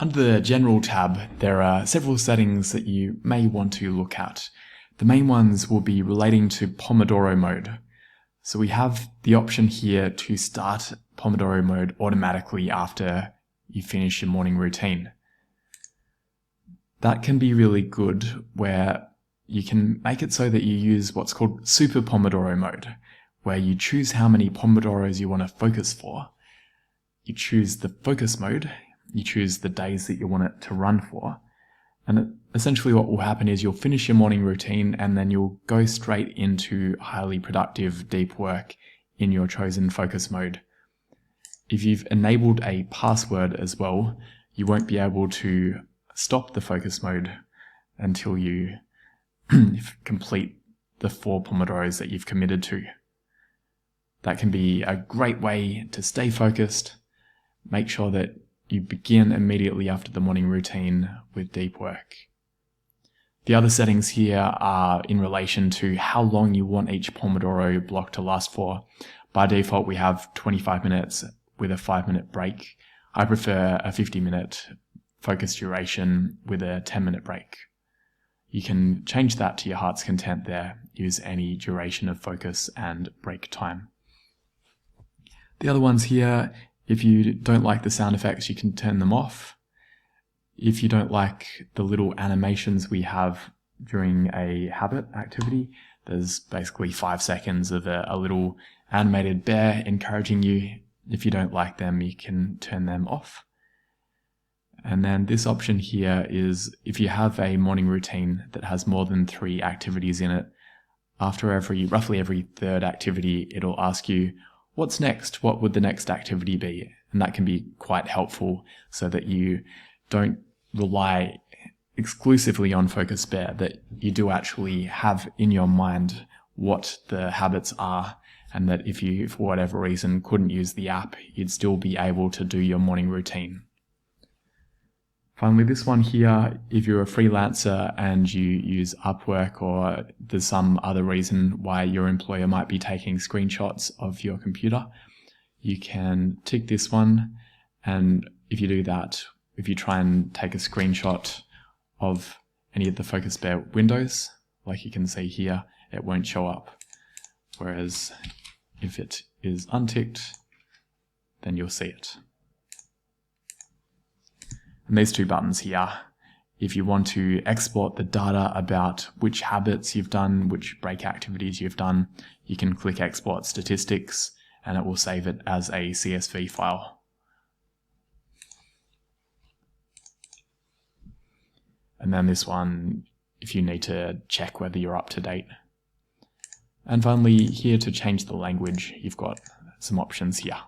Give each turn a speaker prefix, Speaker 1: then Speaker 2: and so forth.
Speaker 1: Under the General tab, there are several settings that you may want to look at. The main ones will be relating to Pomodoro mode. So we have the option here to start Pomodoro mode automatically after you finish your morning routine. That can be really good where you can make it so that you use what's called Super Pomodoro mode, where you choose how many Pomodoros you want to focus for. You choose the focus mode, you choose the days that you want it to run for, and essentially what will happen is you'll finish your morning routine and then you'll go straight into highly productive deep work in your chosen focus mode. If you've enabled a password as well, you won't be able to stop the focus mode until you complete the 4 Pomodoros that you've committed to. That can be a great way to stay focused. Make sure that you begin immediately after the morning routine with deep work. The other settings here are in relation to how long you want each Pomodoro block to last for. By default, we have 25 minutes with a 5-minute break. I prefer a 50-minute focus duration with a 10-minute break. You can change that to your heart's content there. Use any duration of focus and break time. The other ones here, if you don't like the sound effects, you can turn them off. If you don't like the little animations we have during a habit activity, there's basically 5 seconds of a little animated bear encouraging you. If you don't like them, you can turn them off. And then this option here is if you have a morning routine that has more than 3 activities in it, after roughly every third activity, it'll ask you, what's next? What would the next activity be? And that can be quite helpful so that you don't rely exclusively on Focus Bear, that you do actually have in your mind what the habits are, and that if you, for whatever reason, couldn't use the app, you'd still be able to do your morning routine. Finally, this one here, if you're a freelancer and you use Upwork or there's some other reason why your employer might be taking screenshots of your computer, you can tick this one. And if you do that, if you try and take a screenshot of any of the Focus Bear windows, like you can see here, it won't show up. Whereas if it is unticked, then you'll see it. And these 2 buttons here, if you want to export the data about which habits you've done, which break activities you've done, you can click Export Statistics and it will save it as a CSV file. And then this one, if you need to check whether you're up to date. And finally, here to change the language, you've got some options here.